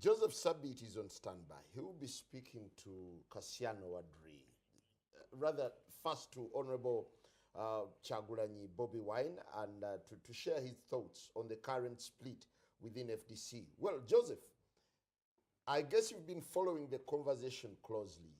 Joseph Sabit is on standby. He will be speaking to Kassiano Wadri. Rather, first to Honorable Chagulanyi Bobby Wine and to share his thoughts on the current split within FDC. Well, Joseph, I guess you've been following the conversation closely.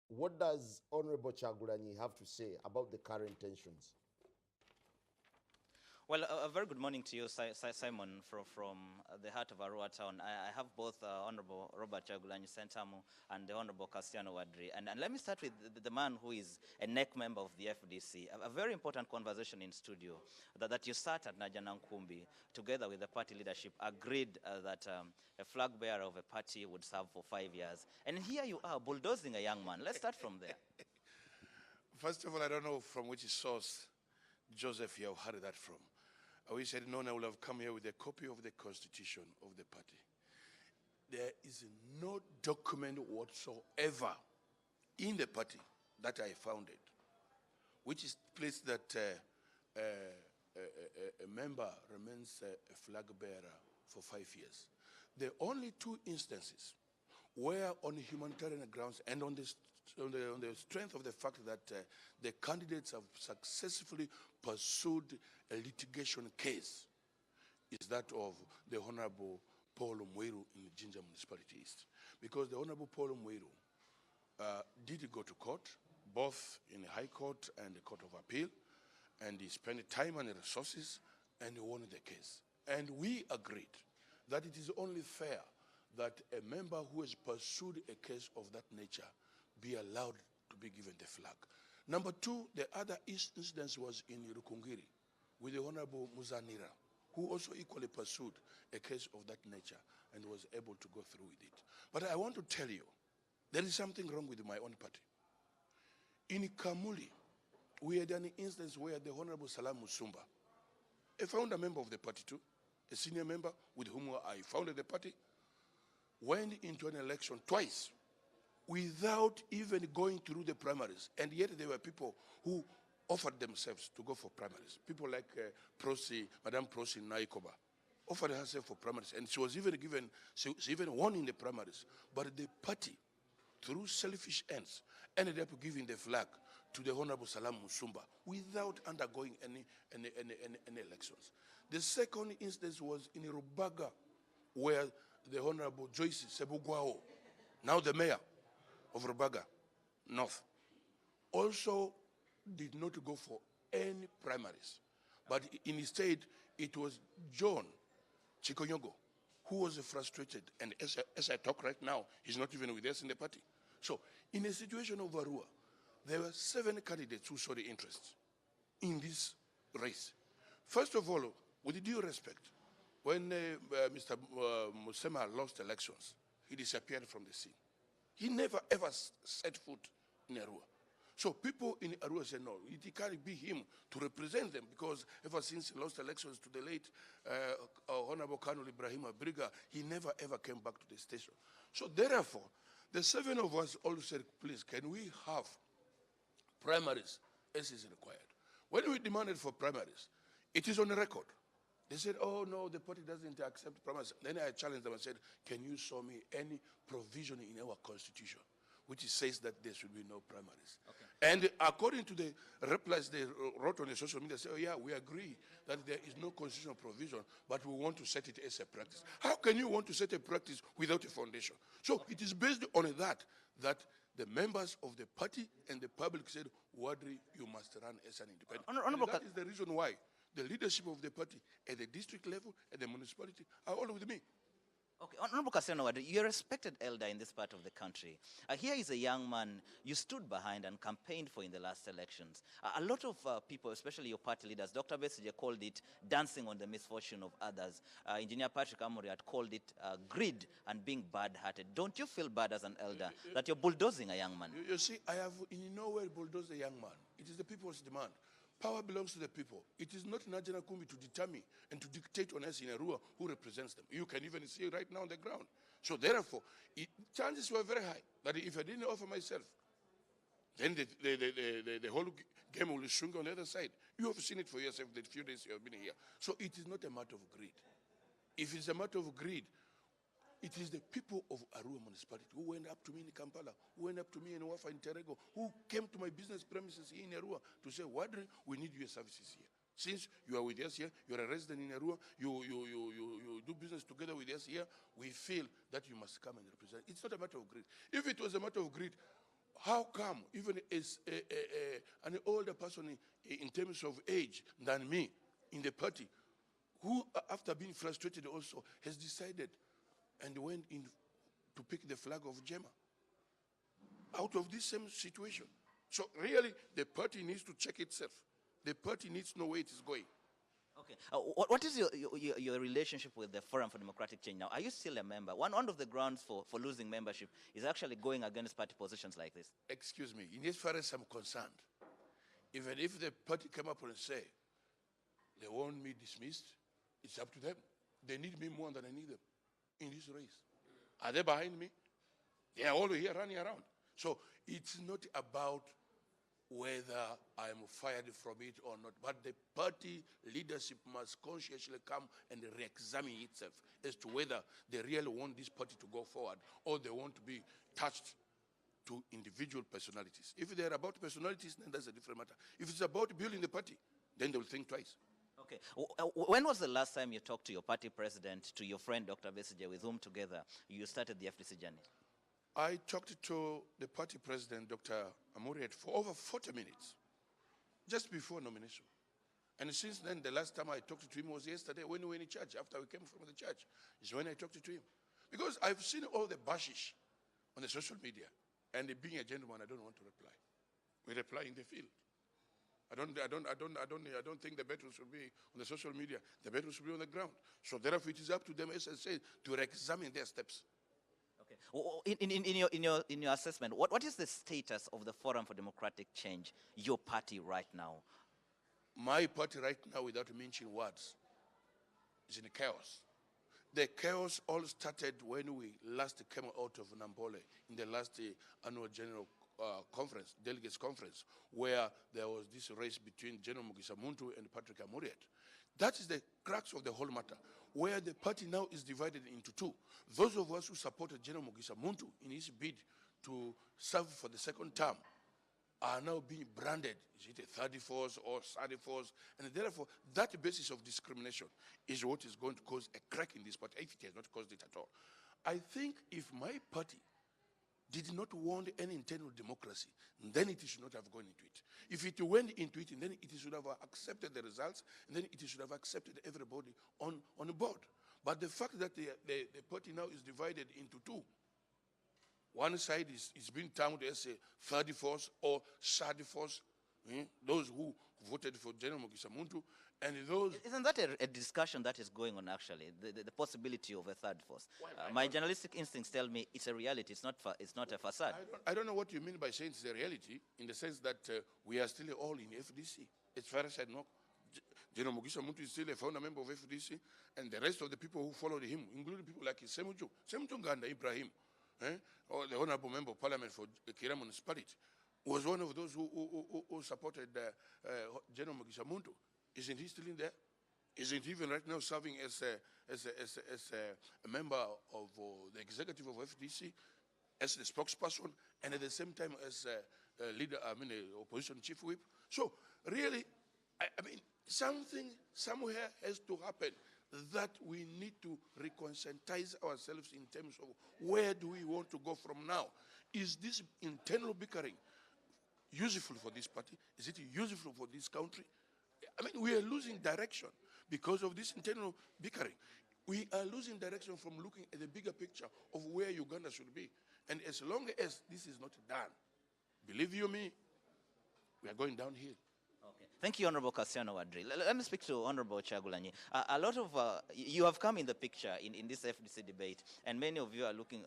What does Honorable Chagulanyi have to say about the current tensions? Well, a very good morning to you, Simon, from the heart of Arua town. I have both Honorable Robert Chagulanyi Sentamu and the Honorable Kassiano Wadri. And let me start with the man who is a NEC member of the FDC. A very important conversation in studio that you sat at Najana Nkumbi, together with the party leadership, agreed that a flag bearer of a party would serve for 5 years. And here you are, bulldozing a young man. Let's start from there. First of all, I don't know from which source, Joseph, you have heard that from. I wish I had known I would have come here with a copy of the constitution of the party. There is no document whatsoever in the party that I founded, which is placed that a member remains a flag bearer for 5 years. The only two instances where on humanitarian grounds and on the strength of the fact that the candidates have successfully pursued a litigation case is that of the Honorable Paul Mwiru in Jinja Municipality East. Because the Honorable Paul Mwiru did go to court, both in the High Court and the Court of Appeal, and he spent time and resources and he won the case. And we agreed that it is only fair that a member who has pursued a case of that nature be allowed to be given the flag. Number two, the other instance was in Rukungiri with the Honorable Muzanira, who also equally pursued a case of that nature and was able to go through with it. But I want to tell you, there is something wrong with my own party. In Kamuli, we had an instance where the Honorable Salam Musumba, a founder member of the party too, a senior member with whom I founded the party, went into an election twice without even going through the primaries. And yet there were people who offered themselves to go for primaries. People like Madame Prosi Naikoba offered herself for primaries. And she was even given, she even won in the primaries. But the party, through selfish ends, ended up giving the flag to the Honorable Salam Musumba without undergoing any elections. The second instance was in Rubaga, where the Honorable Joyce Sebugwao, now the mayor of Rubaga North, also did not go for any primaries. But instead, it was John Chikonyogo who was frustrated. And as I talk right now, he's not even with us in the party. So in a situation of Arua, there were 7 candidates who showed interest in this race. First of all, with due respect, when Mr. Musema lost elections, he disappeared from the scene. He never ever set foot in Arua. So people in Arua said, no, it can't be him to represent them, because ever since he lost elections to the late Honorable Colonel Ibrahim Abriga, he never ever came back to the station. So therefore, the 7 of us all said, please, can we have primaries as is required? When we demanded for primaries, it is on the record. They said, oh no, the party doesn't accept primaries. Then I challenged them and said, can you show me any provision in our constitution which says that there should be no primaries? Okay. And according to the replies they wrote on the social media, they say, oh yeah, we agree that there is no constitutional provision, but we want to set it as a practice. How can you want to set a practice without a foundation? So okay, it is based on that the members of the party and the public said, Wadri, you must run as an independent. That is the reason why the leadership of the party at the district level, at the municipality, are all with me. Okay, Honorable Kassiano Wadri, you're a respected elder in this part of the country. Here is a young man you stood behind and campaigned for in the last elections. A lot of people, especially your party leaders, Dr. Besige called it dancing on the misfortune of others. Engineer Patrick Amory had called it greed and being bad-hearted. Don't you feel bad as an elder that you're bulldozing a young man? You see, I have in no way bulldozed a young man. It is the people's demand. Power belongs to the people. It is not Najana Kumbi to determine and to dictate on us in Arua who represents them. You can even see it right now on the ground. So therefore, chances were very high that if I didn't offer myself, then the whole game will shrink on the other side. You have seen it for yourself the few days you have been here. So it is not a matter of greed. If it's a matter of greed, It is the people of Arua Municipality who went up to me in Kampala, who went up to me in Wafa in Terego, who came to my business premises here in Arua to say, Wadri, we need your services here. Since you are with us here, you're a resident in Arua, you do business together with us here, we feel that you must come and represent. It's not a matter of greed. If it was a matter of greed, how come even as an older person in terms of age than me in the party, who after being frustrated also has decided and went in to pick the flag of Jema out of this same situation? So really, the party needs to check itself. The party needs to know where it is going. Okay. What is your relationship with the Forum for Democratic Change now? Are you still a member? One of the grounds for losing membership is actually going against party positions like this. Excuse me, in as far as I'm concerned, even if the party come up and say they want me dismissed, it's up to them. They need me more than I need them in this race. Are they behind me? They are all here running around. So it's not about whether I'm fired from it or not, but the party leadership must consciously come and re-examine itself as to whether they really want this party to go forward or they want to be touched to individual personalities. If they're about personalities, then that's a different matter. If it's about building the party, then they'll think twice. Okay. When was the last time you talked to your party president, to your friend Dr. Besigye, with whom together you started the FDC journey? I talked to the party president, Dr. Amuriat, for over 40 minutes, just before nomination. And since then, the last time I talked to him was yesterday when we were in church, after we came from the church, is when I talked to him. Because I've seen all the bashish on the social media, and being a gentleman, I don't want to reply. We reply in the field. I don't think the battle should be on the social media. The battle should be on the ground. So therefore, it is up to them, as I said, to re-examine their steps. Okay. In your assessment, what is the status of the Forum for Democratic Change, your party right now? My party right now, without mentioning words, is in chaos. The chaos all started when we last came out of Nambole in the last annual general conference, delegates conference, where there was this race between General Mugisha Muntu and Patrick Amuriat. That is the crux of the whole matter, where the party now is divided into two. Those of us who supported General Mugisha Muntu in his bid to serve for the second term are now being branded. Is it a third force or third force? And therefore, that basis of discrimination is what is going to cause a crack in this party, if it has not caused it at all. I think if my party did not want any internal democracy, then it should not have gone into it. If it went into it, then it should have accepted the results, and then it should have accepted everybody on the board. But the fact that the party now is divided into two, one side is being termed as a third force or third force, those who voted for General Mugisha Muntu, and those... Isn't that a discussion that is going on, actually, the possibility of a third force? My journalistic instincts tell me it's a reality, it's not a facade. I don't know what you mean by saying it's a reality, in the sense that we are still all in FDC. As far as I know, General Mugisha Muntu is still a founder member of FDC, and the rest of the people who followed him, including people like Semuju Nganda Ibrahim, or the Honorable Member of Parliament for Kira Municipality, was one of those who supported General Mugisha Muntu. Isn't he still in there? Isn't he even right now serving as a member of the executive of FDC, as the spokesperson, and at the same time as a leader, opposition chief whip? So really, I mean, something somewhere has to happen, that we need to reconscientize ourselves in terms of where do we want to go from now. Is this internal bickering useful for this party? Is it useful for this country? I mean, we are losing direction because of this internal bickering. We are losing direction from looking at the bigger picture of where Uganda should be. And as long as this is not done, believe you me, we are going downhill. Okay. Thank you, Honorable Kassiano Wadri. Let me speak to Honorable Chagulanyi. A lot of you have come in the picture in this FDC debate, and many of you are looking.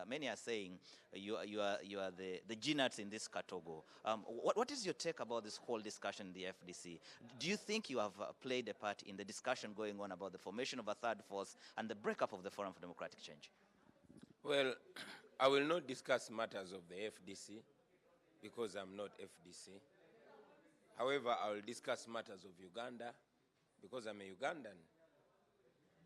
Many are saying you are the G-nuts in this Katogo. What is your take about this whole discussion in the FDC? Do you think you have played a part in the discussion going on about the formation of a third force and the breakup of the Forum for Democratic Change? Well, I will not discuss matters of the FDC because I'm not FDC. However, I will discuss matters of Uganda because I'm a Ugandan.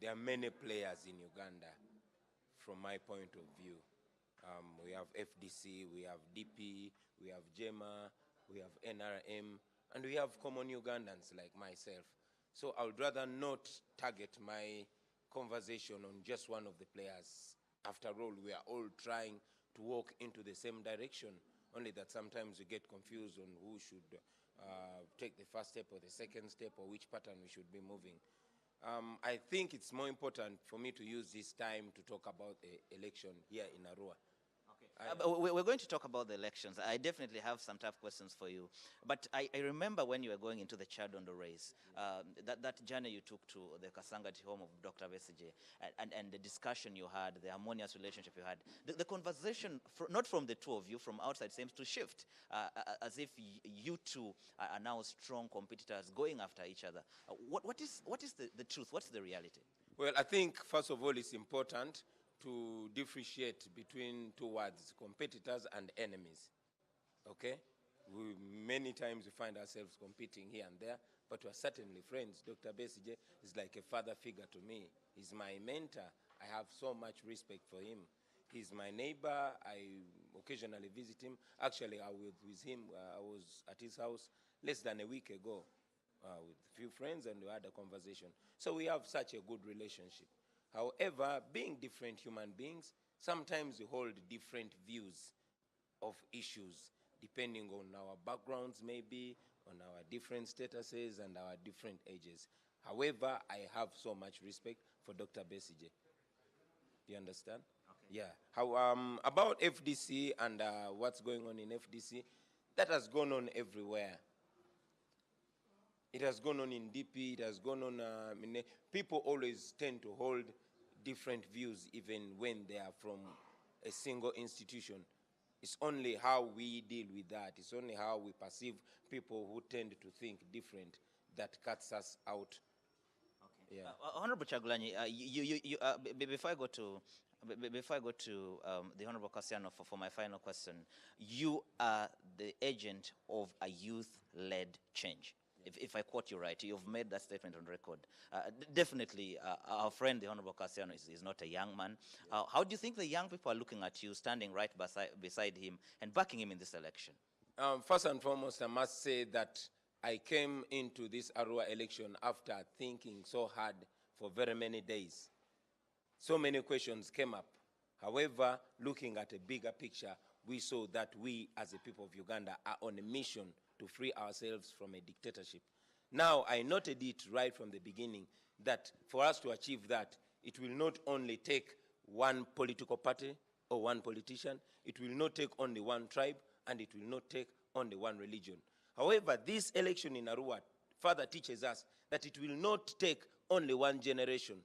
There are many players in Uganda. from my point of view. We have FDC, we have DP, we have JEMA, we have NRM, and we have common Ugandans like myself. So I would rather not target my conversation on just one of the players. After all, we are all trying to walk into the same direction, only that sometimes we get confused on who should take the first step or the second step or which pattern we should be moving. I think it's more important for me to use this time to talk about the election here in Arua. But we're going to talk about the elections. I definitely have some tough questions for you. But I remember when you were going into the Chadondo race, that journey you took to the Kasangati home of Dr. Besige, and the discussion you had, the harmonious relationship you had. The conversation, not from the two of you, from outside, seems to shift, as if you two are now strong competitors going after each other. What is the truth? What's the reality? Well, I think, first of all, it's important to differentiate between two words, competitors and enemies, okay? Many times we find ourselves competing here and there, but we're certainly friends. Dr. Besige is like a father figure to me. He's my mentor. I have so much respect for him. He's my neighbor. I occasionally visit him. Actually, I was with him. I was at his house less than a week ago with a few friends, and we had a conversation. So we have such a good relationship. However, being different human beings, sometimes we hold different views of issues, depending on our backgrounds maybe, on our different statuses and our different ages. However, I have so much respect for Dr. Besige. Do you understand? Okay. Yeah. How, about FDC and what's going on in FDC, that has gone on everywhere. It has gone on in DP, it has gone on, people always tend to hold different views even when they are from a single institution. It's only how we deal with that. It's only how we perceive people who tend to think different that cuts us out. Okay. Yeah. Honorable Chagulanyi, before I go to the Honorable Cassiano for my final question, you are the agent of a youth-led change. If I quote you right, you've made that statement on record. Definitely, our friend, the Honorable Cassiano, is not a young man. How do you think the young people are looking at you, standing right beside him and backing him in this election? First and foremost, I must say that I came into this Arua election after thinking so hard for very many days. So many questions came up. However, looking at a bigger picture, we saw that we, as a people of Uganda, are on a mission to free ourselves from a dictatorship. Now, I noted it right from the beginning that for us to achieve that, it will not only take one political party or one politician, it will not take only one tribe, and it will not take only one religion. However, this election in Arua further teaches us that it will not take only one generation,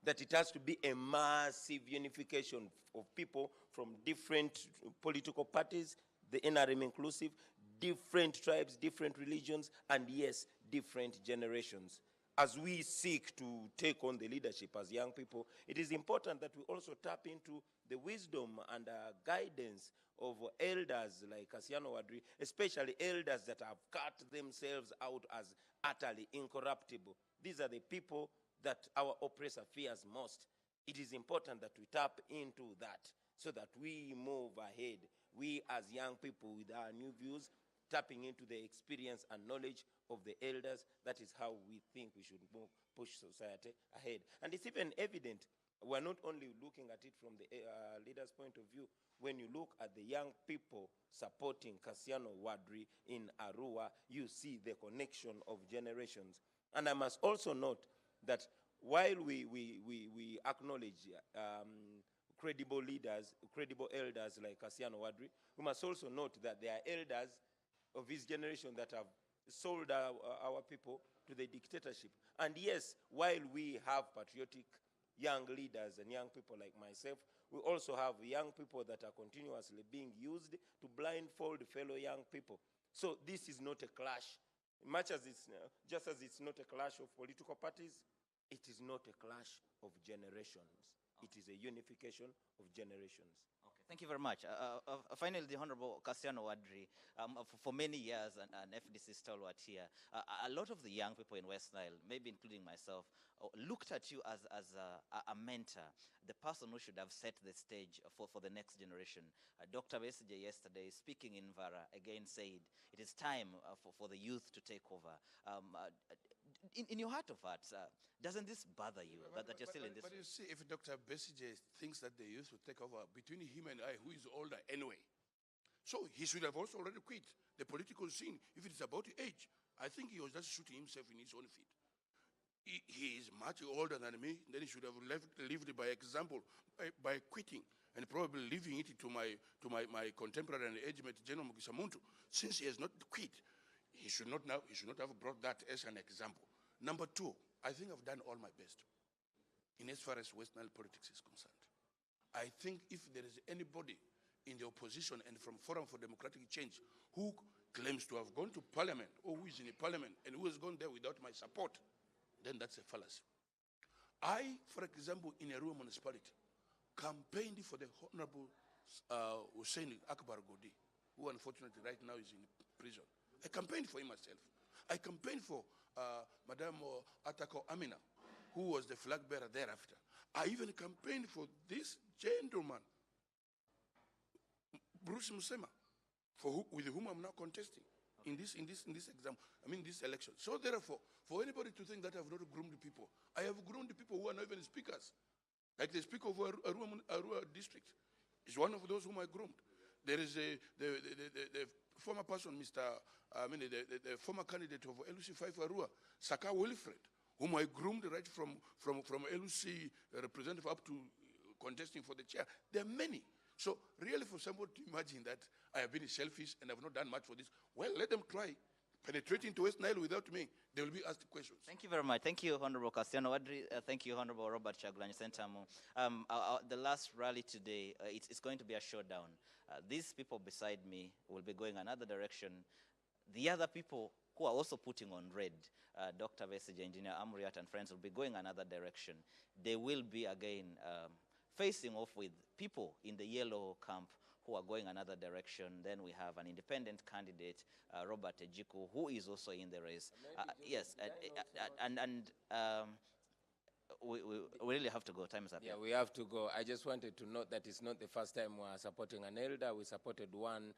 that it has to be a massive unification of people from different political parties, the NRM inclusive, different tribes, different religions, and yes, different generations. As we seek to take on the leadership as young people, it is important that we also tap into the wisdom and guidance of elders like Cassiano Wadri, especially elders that have cut themselves out as utterly incorruptible. These are the people that our oppressor fears most. It is important that we tap into that so that we move ahead. We as young people with our new views, tapping into the experience and knowledge of the elders, that is how we think we should move, push society ahead. And it's even evident, we're not only looking at it from the leader's point of view. When you look at the young people supporting Cassiano Wadri in Arua, you see the connection of generations. And I must also note that while we acknowledge credible leaders, credible elders like Cassiano Wadri, we must also note that there are elders of his generation that have sold our people to the dictatorship. And yes, while we have patriotic young leaders and young people like myself, we also have young people that are continuously being used to blindfold fellow young people. So this is not a clash. Much as it's, just as it's not a clash of political parties, it is not a clash of generations. It is a unification of generations. Okay. Thank you very much. Finally, the Honorable Cassiano Wadri, for many years, an FDC stalwart here, a lot of the young people in West Nile, maybe including myself, looked at you as a mentor, the person who should have set the stage for the next generation. Dr. Besige yesterday, speaking in Vara, again said, it is time for the youth to take over. In your heart of hearts, doesn't this bother you that you're still in this? But you see, if Dr. Besige thinks that the youth will take over, between him and I, who is older anyway, so he should have also already quit the political scene. If it's about age, I think he was just shooting himself in his own feet. He is much older than me, then he should have lived by example, by quitting, and probably leaving it to my contemporary and age mate, General Mugisha Muntu. Since he has not quit, he should not have brought that as an example. Number two, I think I've done all my best in as far as West Nile politics is concerned. I think if there is anybody in the opposition and from Forum for Democratic Change who claims to have gone to parliament or who is in a parliament and who has gone there without my support, then that's a fallacy. I, for example, in Arua Municipality, campaigned for the Honorable Hussein Akbar Godi, who unfortunately right now is in prison. I campaigned for him myself. I campaigned for Madame Atako Amina, who was the flag bearer thereafter. I even campaigned for this gentleman, Bruce Musema, with whom I'm now contesting in this exam. This election. So therefore, for anybody to think that I've not groomed people, I have groomed people who are not even speakers. Like the speaker of Arua district is one of those whom I groomed. There is the former person, the former candidate of LUC5 Arua, Saka Wilfred, whom I groomed right from LUC representative up to contesting for the chair. There are many. So really for somebody to imagine that I have been selfish and have not done much for this, well, let them try. Penetrating to West Nile without me, they will be asked questions. Thank you very much. Thank you, Honorable Cassiano Wadri. Thank you, Honorable Robert Chagulanyi Sentamu. The last rally today, it's going to be a showdown. These people beside me will be going another direction. The other people who are also putting on red, Dr. Besige, Engineer Amriat and friends, will be going another direction. They will be again facing off with people in the yellow camp who are going another direction. Then we have an independent candidate, Robert Ejiku, who is also in the race. Yes, we really have to go. Time is up. Yeah, we have to go. I just wanted to note that it's not the first time we are supporting an elder. We supported one,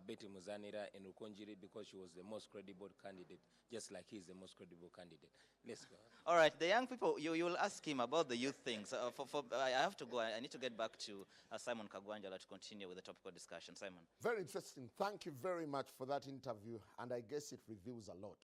Betty Muzanira in Ukonjiri, because she was the most credible candidate, just like he's the most credible candidate. Let's go. All right, the young people, you will ask him about the youth things. I have to go. I need to get back to Simon Kagwanjala to continue with the topical discussion. Simon. Very interesting. Thank you very much for that interview, and I guess it reveals a lot.